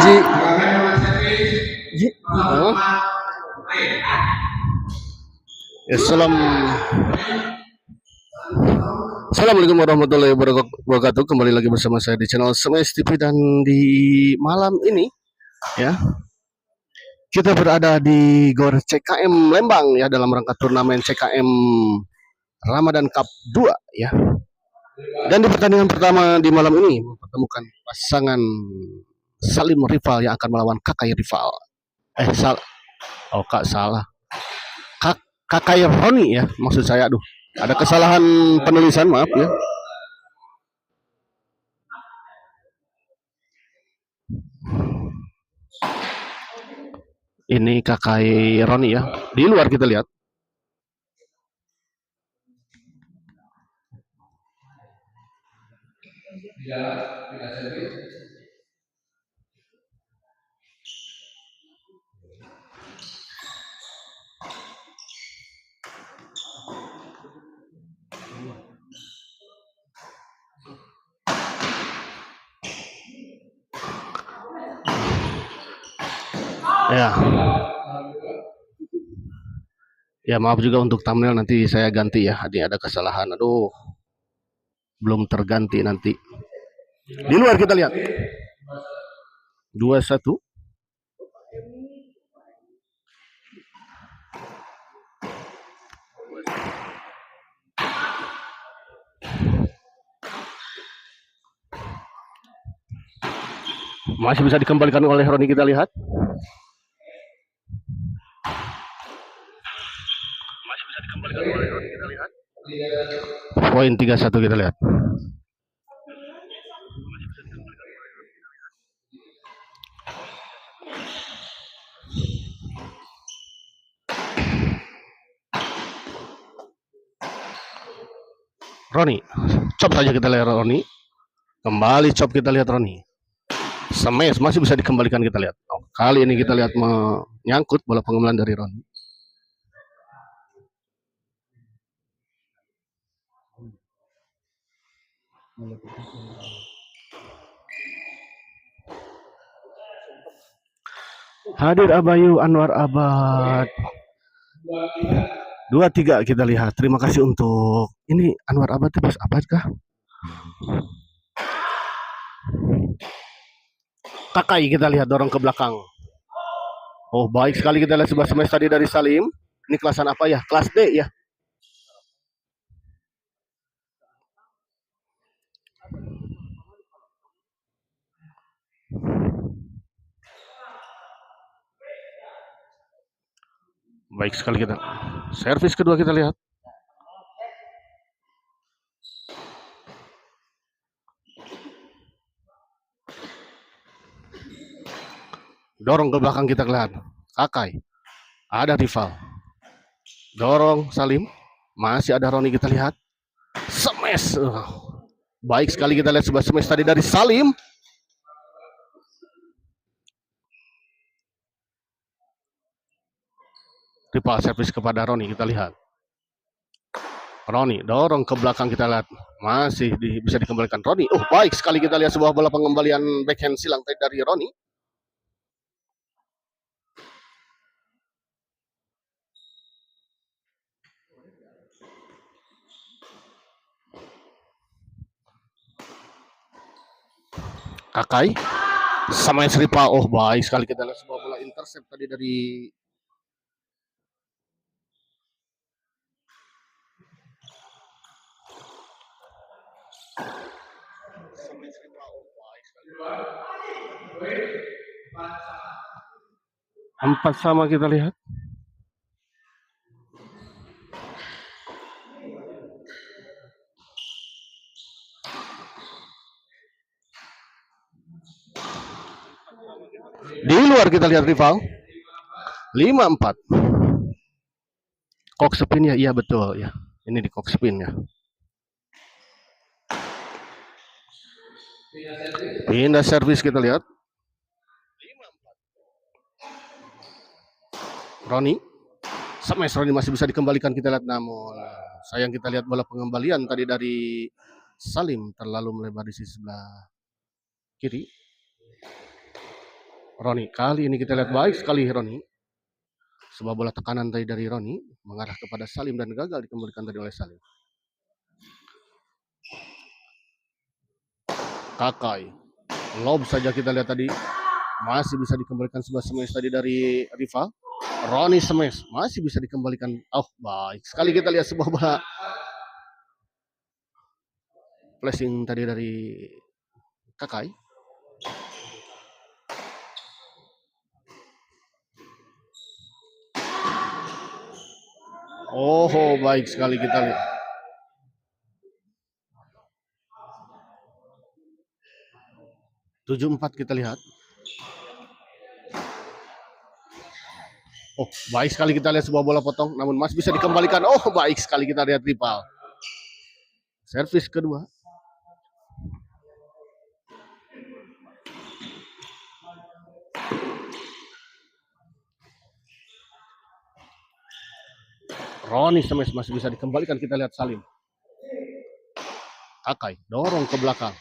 Ji. Ji. Oh. Ya, Assalamualaikum warahmatullahi wabarakatuh. Kembali lagi bersama saya di channel Smash TV, dan di malam ini ya kita berada di GOR CKM Lembang ya, dalam rangka turnamen CKM Ramadan Cup 2 ya. Dan di pertandingan pertama di malam ini mempertemukan pasangan Salim rival yang akan melawan Kakai rival. Kak salah. Kakai Roni ya, maksud saya. Aduh, ada kesalahan penulisan, maaf ya. Ini Kakai Roni ya. Di luar kita lihat. Ya, maaf juga untuk thumbnail, nanti saya ganti ya. Ini ada kesalahan. Aduh, belum terganti nanti. Di luar kita lihat 2-1. Masih bisa dikembalikan oleh Roni, kita lihat. Poin 3-1 kita lihat. Roni, chop saja kita lihat Roni. Kembali chop kita lihat Roni. Smash masih bisa dikembalikan kita lihat. Kali ini kita lihat menyangkut bola pengembalian dari Roni. Hadir Abayu Anwar Abad 2-3 kita lihat. Terima kasih untuk ini Anwar Abad, terus apakah Kakai kita lihat dorong ke belakang. Oh, baik sekali kita lihat sebuah smash tadi dari Salim. Ini kelasan apa ya? Kelas D ya. Baik sekali kita. Servis kedua kita lihat. Dorong ke belakang kita lihat. Kakai. Ada rival. Dorong Salim. Masih ada Roni kita lihat. Smash. Baik sekali kita lihat sebuah smash tadi dari Salim. Rival servis kepada Roni, kita lihat. Roni dorong ke belakang kita lihat. Masih bisa dikembalikan Roni. Oh, baik sekali kita lihat sebuah bola pengembalian backhand silang tadi dari Roni. Kakai sama Sripa. Oh, baik sekali kita lihat sebuah bola intercept tadi dari empat sama kita lihat. Di luar kita lihat rival 5-4. Cock spin ya, iya betul ya. Ini di cock spin ya. Pindah servis kita lihat. Roni. Smash Roni masih bisa dikembalikan kita lihat, namun sayang kita lihat bola pengembalian tadi dari Salim terlalu melebar di sisi sebelah kiri. Roni. Kali ini kita lihat baik sekali Roni. Sebuah bola tekanan tadi dari Roni mengarah kepada Salim dan gagal dikembalikan tadi oleh Salim. Kakai. Lob saja kita lihat tadi. Masih bisa dikembalikan sebuah smash tadi dari rival. Roni smash. Masih bisa dikembalikan. Oh, baik sekali kita lihat sebuah bola. Flashing tadi dari Kakai. Oh, baik sekali kita lihat. Tujuh 4 kita lihat. Oh, baik sekali kita lihat sebuah bola potong, namun masih bisa dikembalikan. Oh, baik sekali kita lihat rival. Servis kedua. Roni smash masih bisa dikembalikan, kita lihat Salim. Kakai dorong ke belakang.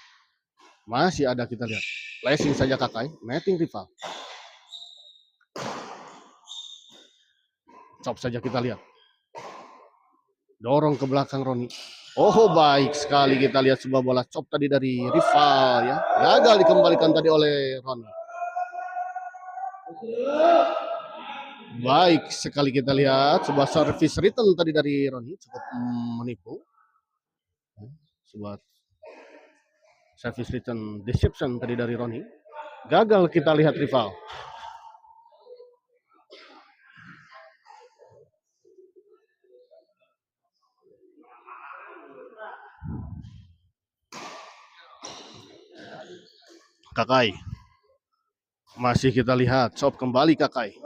Masih ada kita lihat. Flashing saja Kakai, netting rival. Chop saja kita lihat. Dorong ke belakang Roni. Oh, baik sekali kita lihat sebuah bola chop tadi dari rival ya. Gagal dikembalikan tadi oleh Roni. Baik sekali kita lihat sebuah service return tadi dari Roni, cukup menipu. Sebuah service return deception tadi dari Roni. Gagal kita lihat rival. Kakai. Masih kita lihat chop kembali Kakai.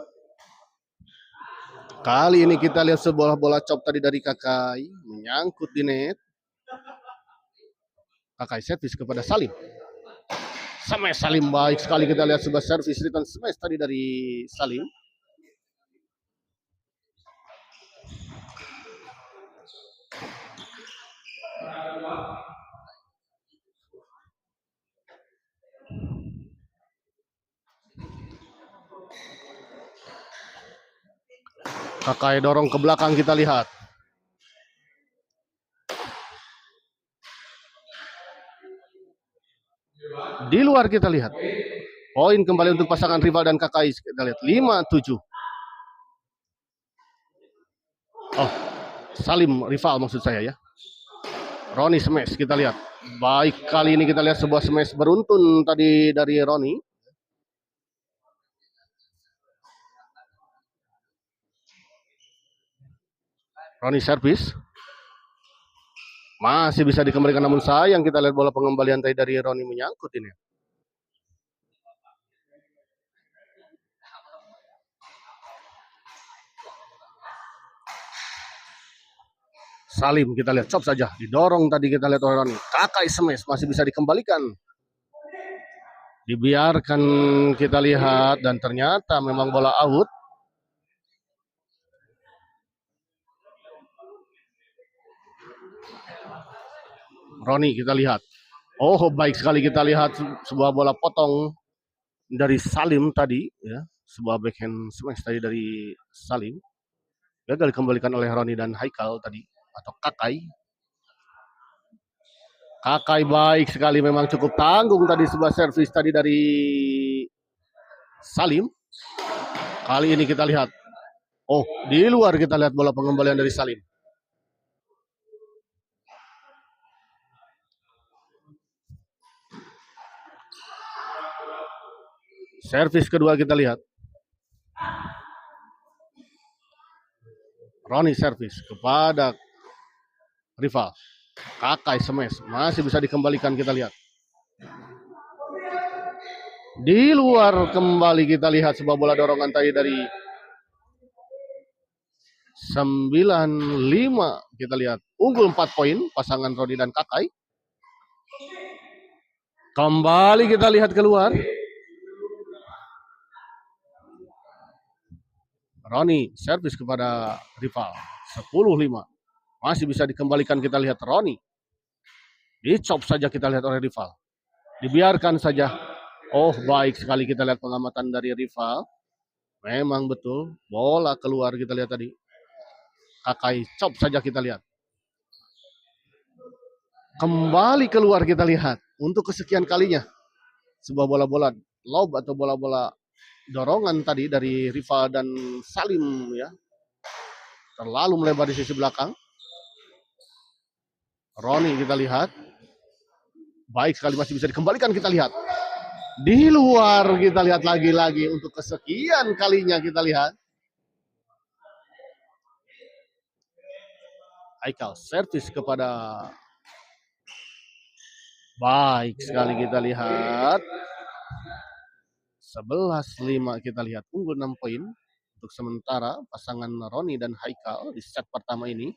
Kali ini kita lihat sebuah bola chop tadi dari Kakai menyangkut di net. Kakai servis kepada Salim. Smash Salim, baik sekali kita lihat sebuah servis return smash tadi dari Salim. Kakai dorong ke belakang kita lihat. Di luar kita lihat. Poin kembali untuk pasangan rival dan Kakai. Kita lihat 5-7. Oh, Salim rival maksud saya ya. Roni smash kita lihat. Baik kali ini kita lihat sebuah smash beruntun tadi dari Roni. Roni servis. Masih bisa dikembalikan namun sayang kita lihat bola pengembalian tadi dari Roni menyangkut ini. Salim kita lihat chop saja, didorong tadi kita lihat oleh Roni. Kakai smash masih bisa dikembalikan. Dibiarkan kita lihat dan ternyata memang bola out. Roni kita lihat. Oh, baik sekali kita lihat sebuah bola potong dari Salim tadi ya. Sebuah backhand smash tadi dari Salim. Gagal dikembalikan oleh Roni dan Haikal tadi atau Kakai. Kakai baik sekali, memang cukup tanggung tadi sebuah servis tadi dari Salim. Kali ini kita lihat. Oh, di luar kita lihat bola pengembalian dari Salim. Servis kedua kita lihat. Roni servis kepada rival. Kakai smash masih bisa dikembalikan kita lihat. Di luar kembali kita lihat sebuah bola dorongan tadi dari 9-5 kita lihat. Unggul 4 poin pasangan Roni dan Kakai. Kembali kita lihat keluar. Roni servis kepada rival 10-5. Masih bisa dikembalikan kita lihat Roni. Dicop saja kita lihat oleh rival. Dibiarkan saja. Oh, baik sekali kita lihat pengamatan dari rival. Memang betul, bola keluar kita lihat tadi. Kakai chop saja kita lihat. Kembali keluar kita lihat untuk kesekian kalinya. Sebuah bola-bola lob atau bola-bola dorongan tadi dari rival dan Salim ya. Terlalu melebar di sisi belakang. Roni kita lihat. Baik sekali masih bisa dikembalikan kita lihat. Di luar kita lihat lagi-lagi untuk kesekian kalinya kita lihat. Haikal servis kepada baik sekali kita lihat 11-5 kita lihat unggul 6 poin untuk sementara pasangan Roni dan Haikal di set pertama ini.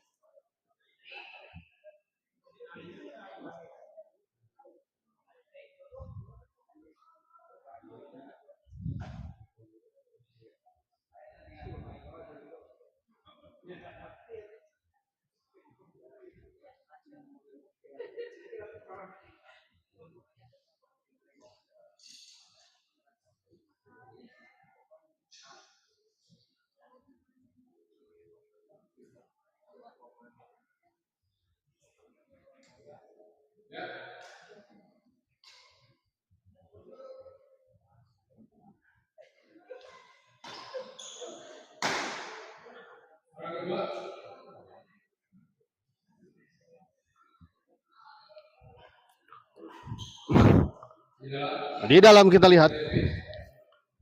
Di dalam kita lihat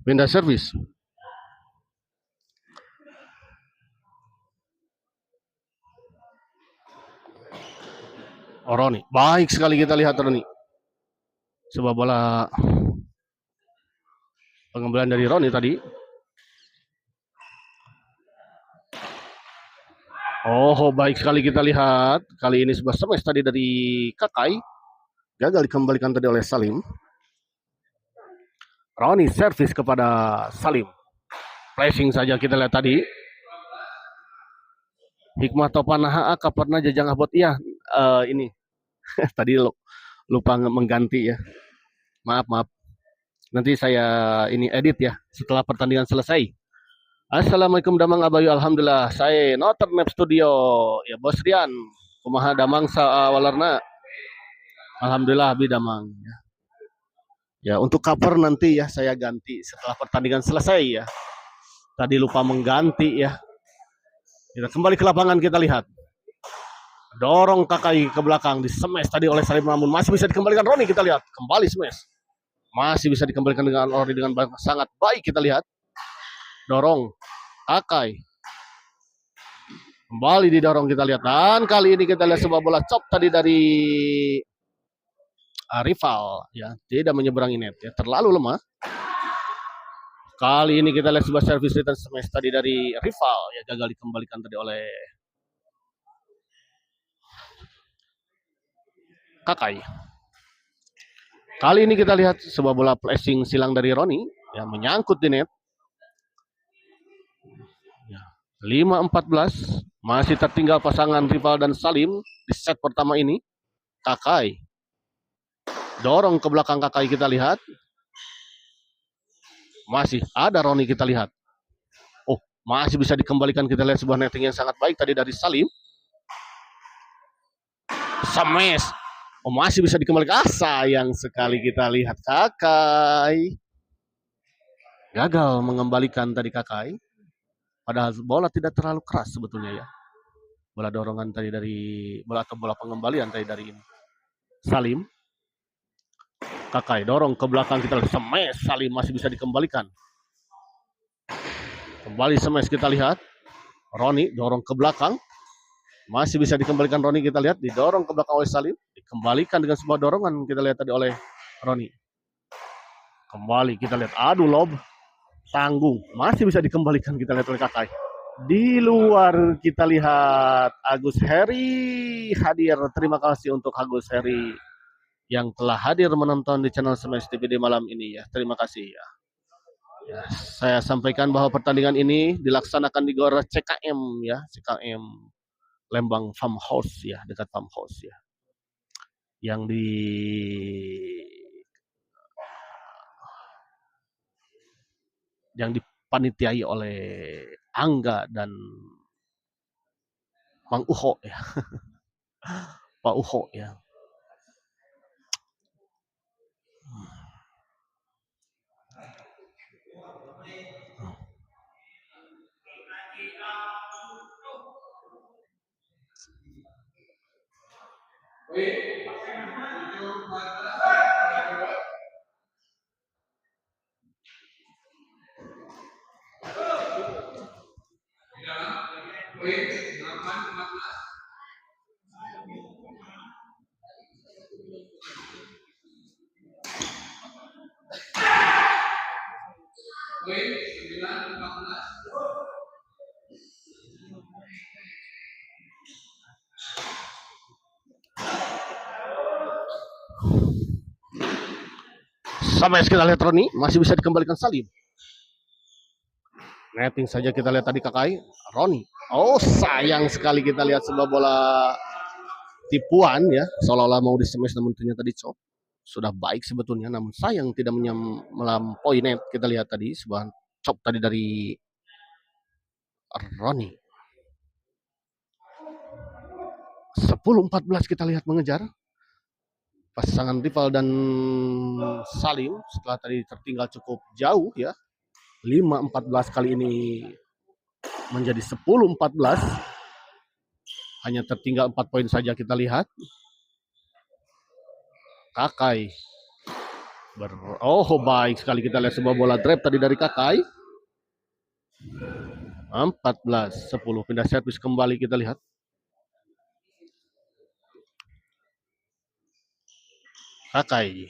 pindah servis. Oh, Roni. Baik sekali kita lihat Roni. Sebuah bola pengembalian dari Roni tadi. Oh, baik sekali kita lihat. Kali ini sebuah smash tadi dari Kakai. Gagal dikembalikan tadi oleh Salim. Roni servis kepada Salim. Flashing saja kita lihat tadi. Hikmah Topanaha kaparna jajang abot iya ini tadi lupa mengganti ya. Maaf. Nanti saya ini edit ya setelah pertandingan selesai. Assalamualaikum Damang Abayu, alhamdulillah. Saya Noter Map Studio ya Bos Rian. Kumaha Damang sa walarna. Alhamdulillah Abi Damang ya. Ya untuk cover nanti ya saya ganti setelah pertandingan selesai ya. Tadi lupa mengganti ya. Kita kembali ke lapangan kita lihat. Dorong Kakai ke belakang, di smash tadi oleh Salim, namun masih bisa dikembalikan Roni kita lihat. Kembali smash. Masih bisa dikembalikan dengan Roni dengan sangat baik kita lihat. Dorong Kakai. Kembali didorong kita lihat. Dan kali ini kita lihat sebuah bola chop tadi dari rival ya, tidak menyeberangi net ya, terlalu lemah. Kali ini kita lihat sebuah service return smash tadi dari rival ya, gagal dikembalikan tadi oleh Kakai. Kali ini kita lihat sebuah bola flashing silang dari Roni yang menyangkut di net. Ya, 5-14 masih tertinggal pasangan rival dan Salim di set pertama ini. Kakai dorong ke belakang Kakai kita lihat. Masih ada Roni kita lihat. Oh, masih bisa dikembalikan kita lihat sebuah netting yang sangat baik tadi dari Salim. Smash. Oh, masih bisa dikembalikan. Sayang sekali kita lihat Kakai. Gagal mengembalikan tadi Kakai. Padahal bola tidak terlalu keras sebetulnya ya. Bola dorongan tadi dari bola atau bola pengembalian tadi dari ini. Salim. Kakai dorong ke belakang kita lihat. Smash. Salim masih bisa dikembalikan. Kembali smash kita lihat. Roni dorong ke belakang. Masih bisa dikembalikan Roni kita lihat. Didorong ke belakang oleh Salim. Dikembalikan dengan sebuah dorongan kita lihat tadi oleh Roni. Kembali kita lihat. Aduh lob. Tanggung. Masih bisa dikembalikan kita lihat oleh Kakai. Di luar kita lihat Agus Heri hadir. Terima kasih untuk Agus Heri yang telah hadir menonton di channel Smash TV di malam ini ya. Terima kasih ya. Ya, saya sampaikan bahwa pertandingan ini dilaksanakan di Gor CKM ya, CKM Lembang Farmhouse ya, dekat Farmhouse ya. Yang di yang dipanitiai oleh Angga dan Mang Uho ya, Pak Uho ya. Sampai kita lihat Roni masih bisa dikembalikan Salim. Netting saja kita lihat tadi Kakai Roni. Oh sayang sekali kita lihat sebuah bola tipuan ya, seolah-olah mau di-smash namun ternyata dicop. Sudah baik sebetulnya namun sayang tidak melampaui net. Kita lihat tadi sebuah chop tadi dari Roni. 10-14 kita lihat mengejar pasangan rival dan Salim setelah tadi tertinggal cukup jauh ya. 5-14 kali ini menjadi 10-14. Hanya tertinggal 4 poin saja kita lihat. Kakai. Baik sekali kita lihat sebuah bola trap tadi dari Kakai. 14-10 pindah servis kembali kita lihat. Kakai.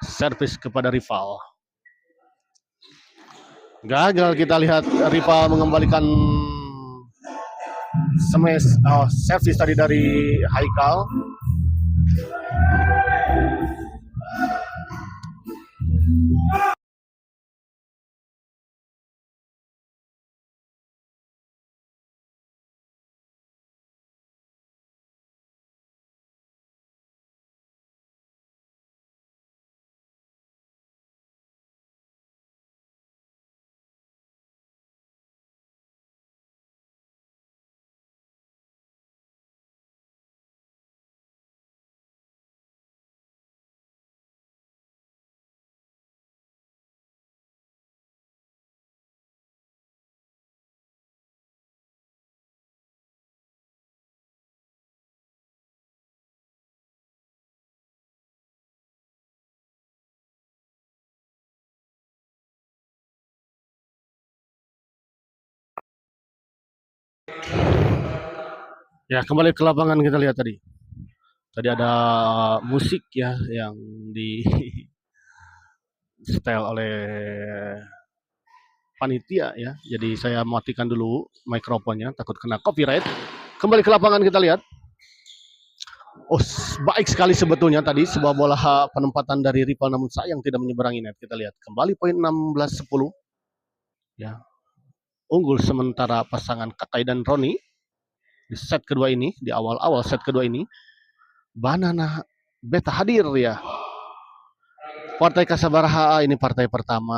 Servis kepada rival. Gagal kita lihat rival mengembalikan smash servis tadi dari Haikal. Ya, kembali ke lapangan kita lihat tadi. Tadi ada musik ya yang di setel oleh panitia ya. Jadi saya matikan dulu mikrofonnya takut kena copyright. Kembali ke lapangan kita lihat. Oh, baik sekali sebetulnya tadi sebuah bola penempatan dari rival namun sayang tidak menyeberangi net. Kita lihat kembali poin 16-10. Ya. Unggul sementara pasangan Kakai dan Roni di set kedua ini, di awal-awal set kedua ini. Banana Beta hadir ya. Partai Kasabaraha ini partai pertama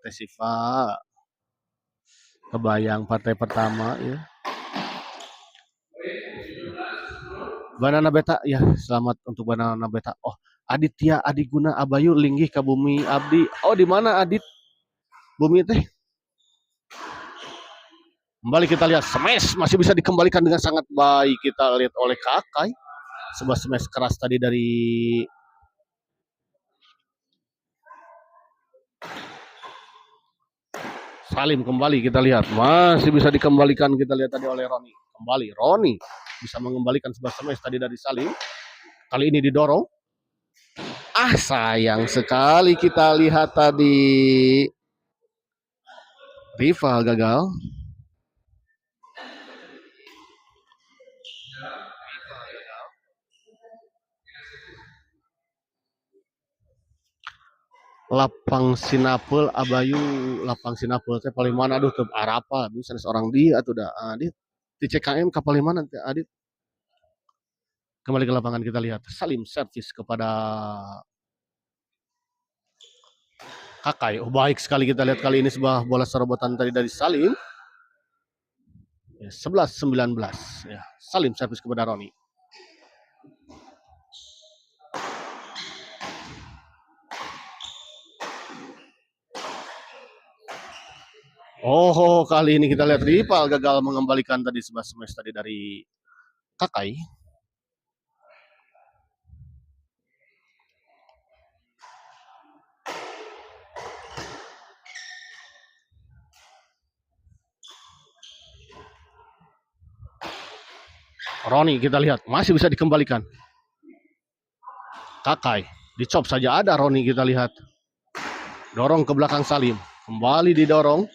Tesiva. Kebayang partai pertama ya. Banana Beta ya, selamat untuk Banana Beta. Oh, Aditya Adiguna Abayu linggih ke Bumi Abdi. Oh, di mana Adit? Bumi teh. Kembali kita lihat smash masih bisa dikembalikan dengan sangat baik kita lihat oleh Kakai. Sebuah smash keras tadi dari Salim. Kembali kita lihat masih bisa dikembalikan kita lihat tadi oleh Roni. Kembali Roni bisa mengembalikan sebuah smash tadi dari Salim. Kali ini didorong. Sayang sekali kita lihat tadi rival gagal. Lapang Sinapel Abayu, Lapang Sinapel teh paling mana? Aduh, ke arah apa? Bisa seorang dia atau dah Adit di CKM kapal mana Adit? Kembali ke lapangan kita lihat Salim servis kepada Kakai. Oh, baik sekali kita lihat kali ini sebuah bola serobotan tadi dari Salim. 11-19 ya. Salim servis kepada Roni. Oh, kali ini kita lihat rival gagal mengembalikan tadi sebuah smash tadi dari Kakai. Roni kita lihat masih bisa dikembalikan. Kakai dicop saja ada Roni kita lihat. Dorong ke belakang Salim. Kembali didorong.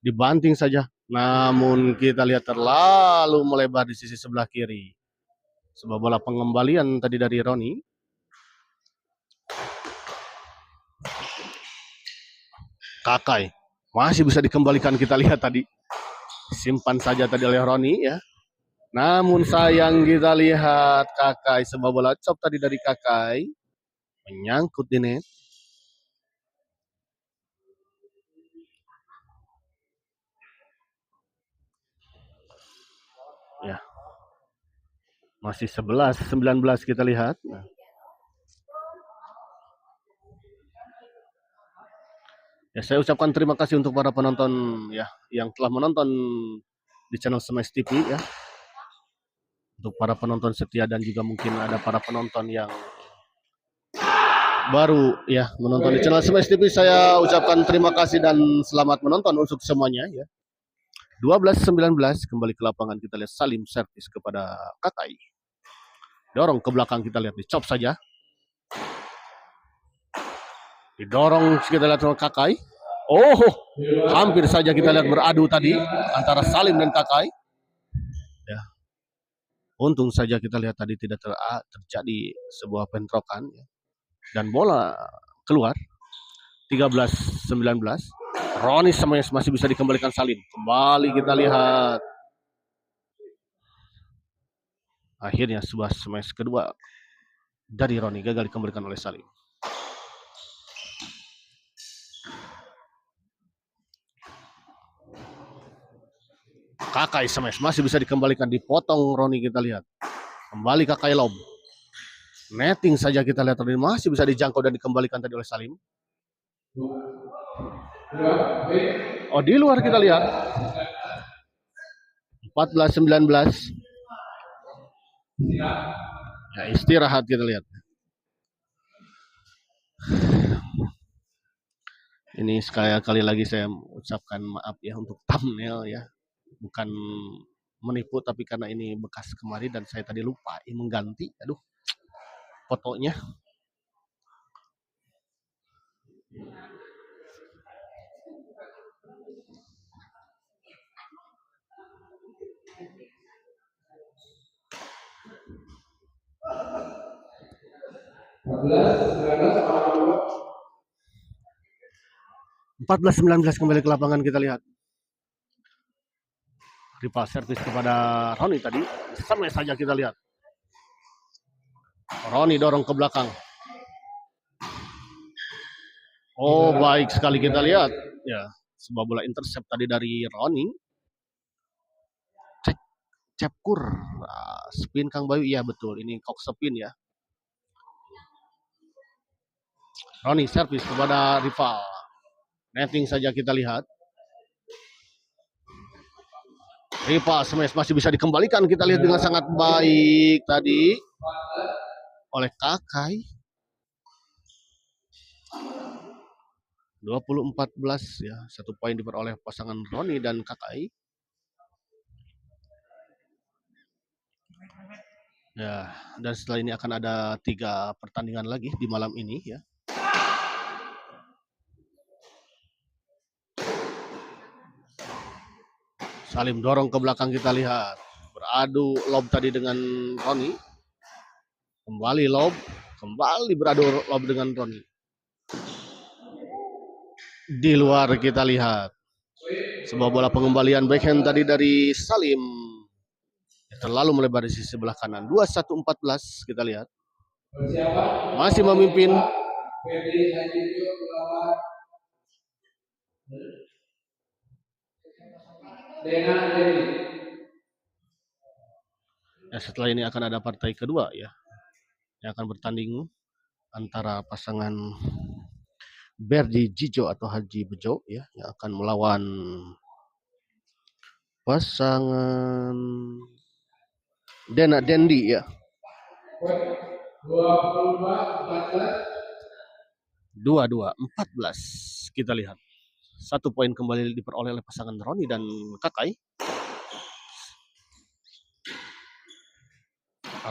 Dibanting saja. Namun kita lihat terlalu melebar di sisi sebelah kiri. Sebuah bola pengembalian tadi dari Roni. Kakai masih bisa dikembalikan kita lihat tadi. Simpan saja tadi oleh Roni ya. Namun sayang kita lihat Kakai sebuah bola chop tadi dari Kakai menyangkut di net. Ya. Masih 11-19 kita lihat. Ya, saya ucapkan terima kasih untuk para penonton ya yang telah menonton di channel Smash TV ya. Untuk para penonton setia dan juga mungkin ada para penonton yang baru ya menonton di channel Smash TV, saya ucapkan terima kasih dan selamat menonton untuk semuanya ya. 12-19 kembali ke lapangan, kita lihat Salim servis kepada Kakai. Dorong ke belakang, kita lihat dicop saja. Didorong kita lihat sama Kakai. Oh, hampir saja kita lihat beradu tadi antara Salim dan Kakai. Ya. Untung saja kita lihat tadi tidak terjadi sebuah bentrokan ya. Dan bola keluar. 13-19. Roni smash masih bisa dikembalikan Salim. Kembali kita lihat. Akhirnya sebuah smash kedua dari Roni gagal dikembalikan oleh Salim. Kakai smash masih bisa dikembalikan, dipotong Roni kita lihat. Kembali Kakai lob. Netting saja kita lihat tadi masih bisa dijangkau dan dikembalikan tadi oleh Salim. Oh, di luar kita lihat. 14-19. Ya, istirahat kita lihat. Ini sekali lagi saya ucapkan maaf ya untuk thumbnail ya. Bukan menipu tapi karena ini bekas kemarin dan saya tadi lupa mengganti. Aduh, fotonya. Empat 14-19 kembali ke lapangan, kita lihat. Rival servis kepada Roni tadi. Sampai saja kita lihat. Roni dorong ke belakang. Oh, baik sekali kita lihat. Ya, sebuah bola intercept tadi dari Roni. Cepkur. Spin Kang Bayu, iya betul. Ini kok spin ya. Roni servis kepada rival. Netting saja kita lihat. Rival smash masih bisa dikembalikan, kita lihat dengan sangat baik tadi oleh Kakai. 20-14 ya, 1 poin diperoleh pasangan Roni dan Kakai. Ya, dan setelah ini akan ada 3 pertandingan lagi di malam ini ya. Salim dorong ke belakang, kita lihat. Beradu lob tadi dengan Roni. Kembali lob, kembali beradu lob dengan Roni. Di luar kita lihat. Sebuah bola pengembalian backhand tadi dari Salim. Terlalu melebar di sisi sebelah kanan. 21-14 kita lihat. Masih memimpin. Ya, setelah ini akan ada partai kedua ya, yang akan bertanding antara pasangan Berdi Jijo atau Haji Bejo ya, yang akan melawan pasangan Dena Dendi ya. 22-14 kita lihat. 1 poin kembali diperoleh oleh pasangan Roni dan Kakai.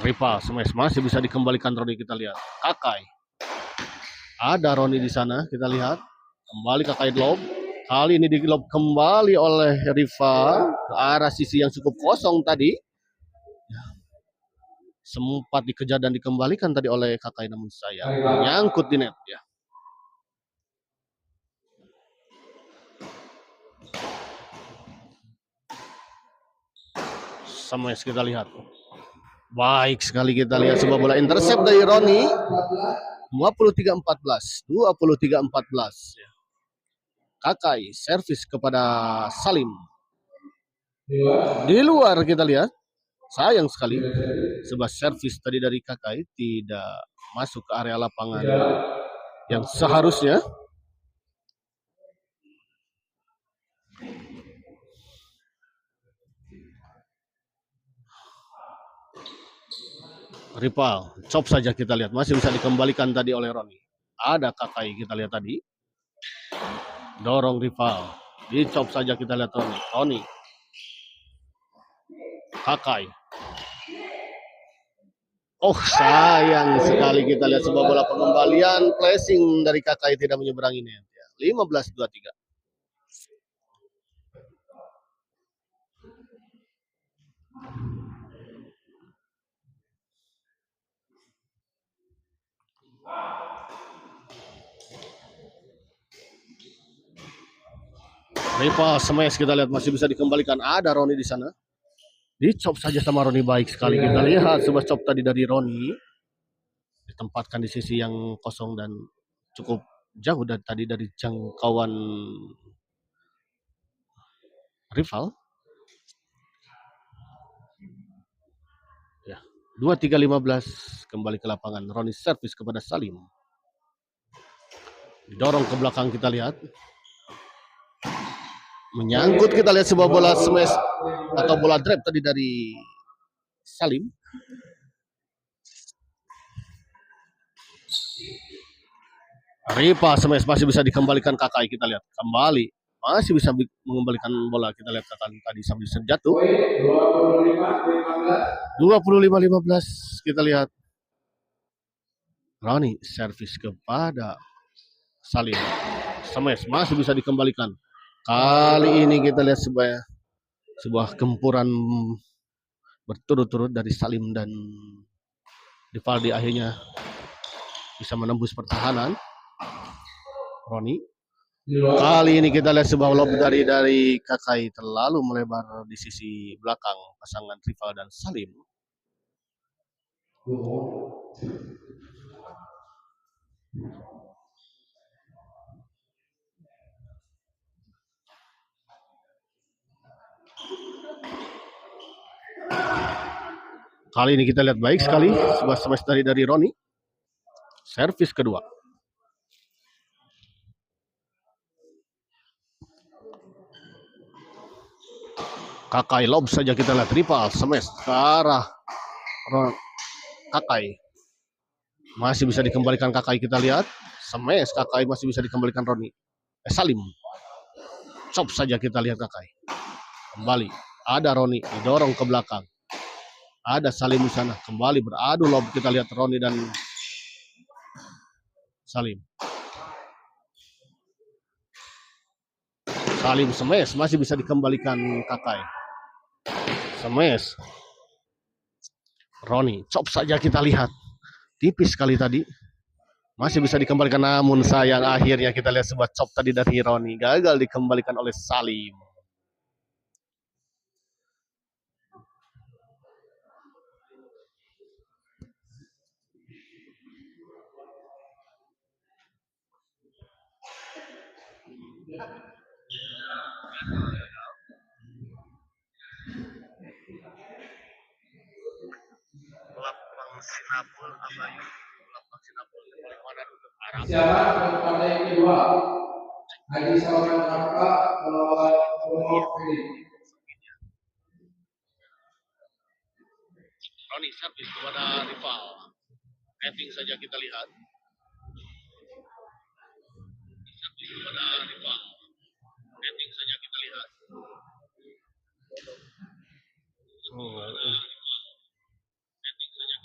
Rival smash masih bisa dikembalikan Roni, kita lihat. Kakai. Ada Roni di sana, kita lihat. Kembali Kakai lob. Kali ini di lob kembali oleh Rival ke arah sisi yang cukup kosong tadi. Sempat dikejar dan dikembalikan tadi oleh Kakai, namun sayang nyangkut di net ya. Smash kita lihat. Baik sekali kita lihat sebuah bola intercept dari Roni. 23-14. 23-14. Kakai servis kepada Salim. Di luar kita lihat. Sayang sekali. Sebuah servis tadi dari Kakai tidak masuk ke area lapangan yang seharusnya. Rival, chop saja kita lihat. Masih bisa dikembalikan tadi oleh Roni. Ada Kakai kita lihat tadi. Dorong Rival. Di chop saja kita lihat Roni. Roni. Kakai. Oh, sayang sekali kita lihat sebuah bola pengembalian. Flashing dari Kakai tidak menyeberangi net. 15-23. Rival smash kita lihat masih bisa dikembalikan. Ada Roni di sana. Dicop saja sama Roni, baik sekali kita lihat sebuah chop tadi dari Roni. Ditempatkan di sisi yang kosong dan cukup jauh dari tadi dari jangkauan Rival. Ya, 23-15 kembali ke lapangan. Roni servis kepada Salim. Didorong ke belakang kita lihat. Menyangkut kita lihat sebuah bola smash atau bola drop tadi dari Salim. Ripa smash masih bisa dikembalikan Kakai, kita lihat kembali masih bisa mengembalikan bola, kita lihat Kakai tadi sambil terjatuh. 25-15 kita lihat. Roni servis kepada Salim. Smash masih bisa dikembalikan. Kali ini kita lihat sebuah gempuran berturut-turut dari Salim dan Rivaldi akhirnya bisa menembus pertahanan Roni. Kali ini kita lihat sebuah lob dari Kakai terlalu melebar di sisi belakang pasangan Rival dan Salim. Kali ini kita lihat baik sekali sebuah smash dari Roni. Servis kedua. Kakai lob saja kita lihat. Rival smash ke arah Kakai. Masih bisa dikembalikan Kakai, kita lihat. Smash Kakai masih bisa dikembalikan Roni. Salim. Chop saja kita lihat Kakai. Kembali. Ada Roni didorong ke belakang. Ada Salim di sana. Kembali beradu lob, kita lihat Roni dan Salim. Salim smash masih bisa dikembalikan Kakai. Smash. Roni chop saja kita lihat. Tipis sekali tadi. Masih bisa dikembalikan, namun sayang akhirnya kita lihat sebuah chop tadi dari Roni. Gagal dikembalikan oleh Salim. Lapang Sinapul Abayu, Lapang Sinapul kemana untuk Arab. Siaran kepada yang kedua, Haji Salman Arfa melawan Umar Fili. Roni servis kepada rival. Netting saja kita lihat. Servis kepada rival. Netting saja kita lihat. Netting saja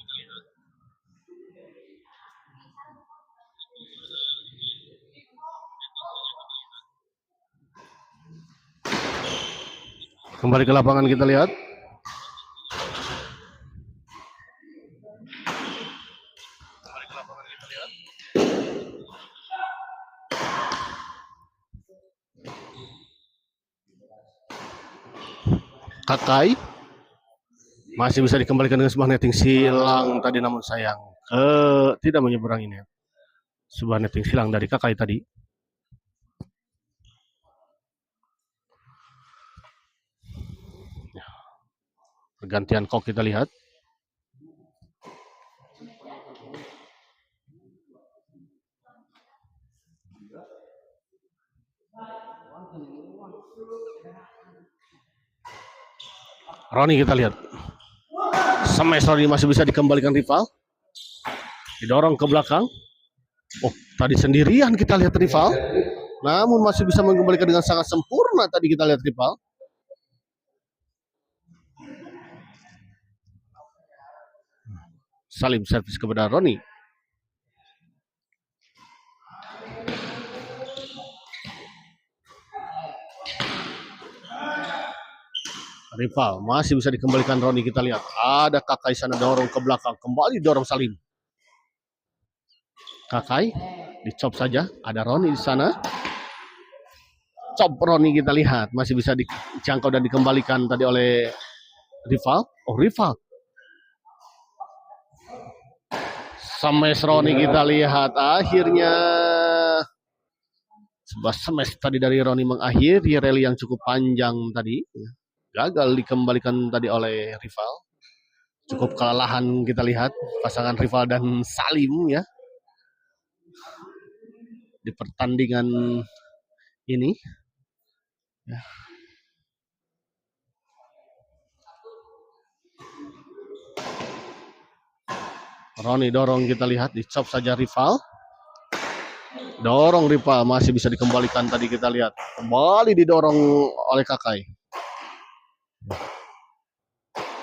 kita lihat. Kembali ke lapangan kita lihat. Kakai masih bisa dikembalikan dengan sebuah netting silang tadi, namun sayang tidak menyeberang ini. Sebuah netting silang dari Kakai tadi. Pergantian kok kita lihat. Roni kita lihat. Smash Roni masih bisa dikembalikan rival. Didorong ke belakang. Oh, tadi sendirian kita lihat rival. Namun masih bisa mengembalikan dengan sangat sempurna tadi kita lihat rival. Salim servis kepada Roni. Rival masih bisa dikembalikan Roni, kita lihat. Ada Kakai sana dorong ke belakang, kembali dorong Salim. Kakai dicop saja, ada Roni di sana. Cop Roni kita lihat, masih bisa dijangkau dan dikembalikan tadi oleh rival. Oh, rival. Smash Roni kita lihat, akhirnya sebuah smash tadi dari Roni mengakhiri rally yang cukup panjang tadi. Gagal dikembalikan tadi oleh rival. Cukup kelelahan kita lihat pasangan rival dan Salim ya di pertandingan ini ya. Roni dorong kita lihat, dicop saja rival. Dorong rival masih bisa dikembalikan tadi kita lihat. Kembali didorong oleh Kakai.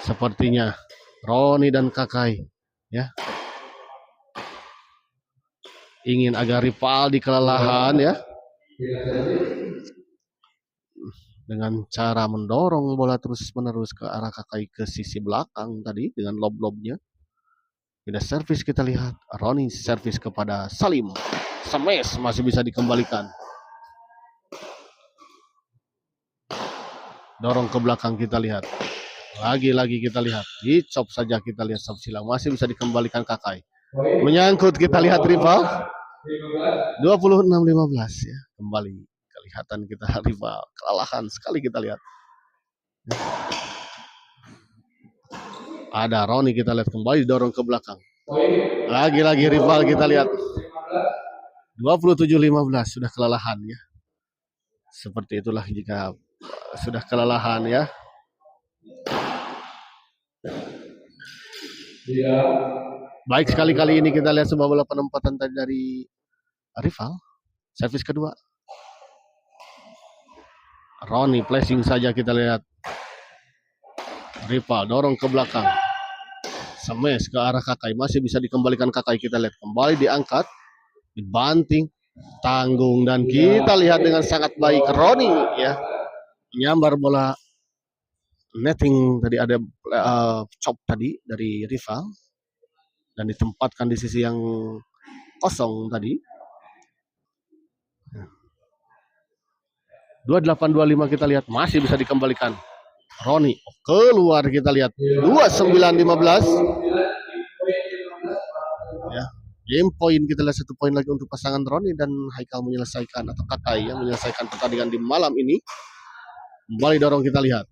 Sepertinya Roni dan Kakai ya ingin agar rival di kelelahan ya, dengan cara mendorong bola terus menerus ke arah Kakai ke sisi belakang tadi dengan lob-lobnya. Tidak servis kita lihat, Roni servis kepada Salim. Smash masih bisa dikembalikan. Dorong ke belakang kita lihat. Lagi-lagi kita lihat, dicop saja kita lihat sub silang, masih bisa dikembalikan Kakai. Menyangkut kita lihat rival. 26-15 ya. Kembali kelihatan kita rival. Kelelahan sekali kita lihat. Ada Roni kita lihat kembali dorong ke belakang. Lagi-lagi rival kita lihat. 27-15 sudah kelelahan ya. Seperti itulah jika sudah kelelahan ya. Baik sekali kali ini kita lihat sebuah bola penempatan tadi dari rival. Servis kedua. Roni placing saja kita lihat. Rival dorong ke belakang. Smash ke arah Kakai, masih bisa dikembalikan Kakai, kita lihat kembali diangkat, dibanting, tanggung, dan kita lihat dengan sangat baik Roni ya menyambar bola netting tadi, ada chop tadi dari rival dan ditempatkan di sisi yang kosong tadi. 28-25 kita lihat masih bisa dikembalikan Roni, keluar kita lihat 29-15 ya. Game point kita lihat 1 poin lagi untuk pasangan Roni dan Haikal menyelesaikan, atau Kakai ya, menyelesaikan pertandingan di malam ini. Kembali dorong kita lihat.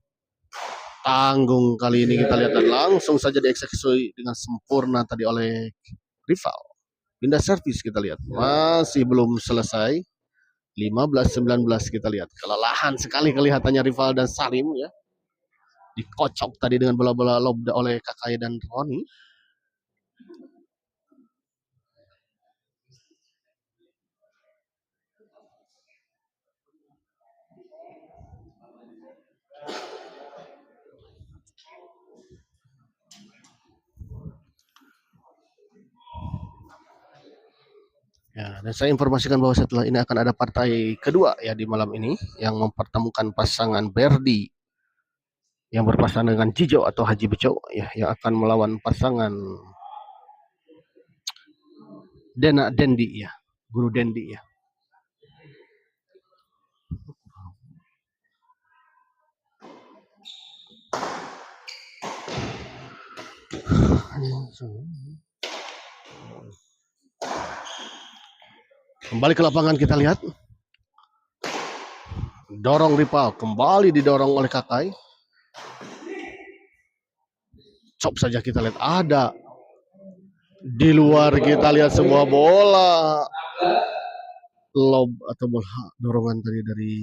Tanggung kali ini kita lihat dan langsung saja dieksekusi dengan sempurna tadi oleh rival. Pindah servis kita lihat. Masih belum selesai. 15-19 kita lihat. Kelelahan sekali kelihatannya rival dan Salim ya. Dikocok tadi dengan bola-bola lob oleh Kakai dan Roni. Ya, dan saya informasikan bahwa setelah ini akan ada partai kedua ya di malam ini yang mempertemukan pasangan Berdi yang berpasangan dengan Jijo atau Haji Beco ya yang akan melawan pasangan Dendi ya, Guru Dendi ya. Kembali ke lapangan kita lihat. Dorong rival, kembali didorong oleh Kakai. Cop saja kita lihat ada. Di luar kita lihat sebuah bola lob atau bola dorongan tadi dari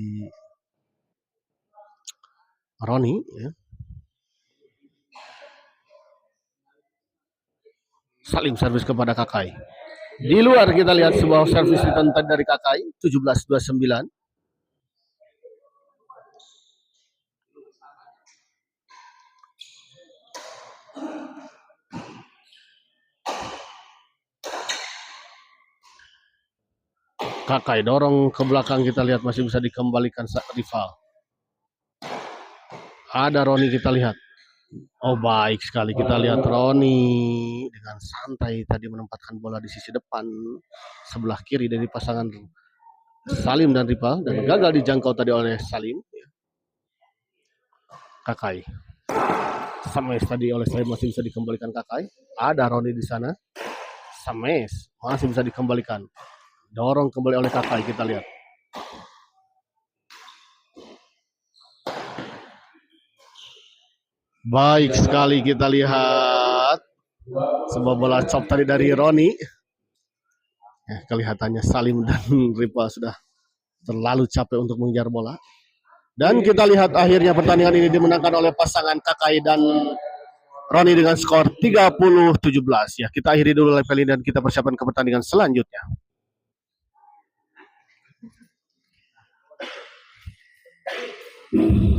Roni ya. Salim servis kepada Kakai. Di luar kita lihat sebuah servis ditentang dari Kakai 17-29. Kakai dorong ke belakang kita lihat masih bisa dikembalikan rival. Ada Roni kita lihat. Oh baik sekali kita lihat Roni dengan santai tadi menempatkan bola di sisi depan sebelah kiri dari pasangan Salim dan rival dan gagal dijangkau tadi oleh Salim. Kakai. Sames tadi oleh Salim masih bisa dikembalikan Kakai. Ada Roni di sana. Sames masih bisa dikembalikan. Dorong kembali oleh Kakai kita lihat. Baik sekali kita lihat sebuah bola chop tadi dari Roni. Ya, kelihatannya Salim dan rival sudah terlalu capek untuk mengejar bola. Dan kita lihat akhirnya pertandingan ini dimenangkan oleh pasangan Kakai dan Roni dengan skor 30-17. Ya, kita akhiri dulu live kali ini dan kita persiapkan ke pertandingan selanjutnya.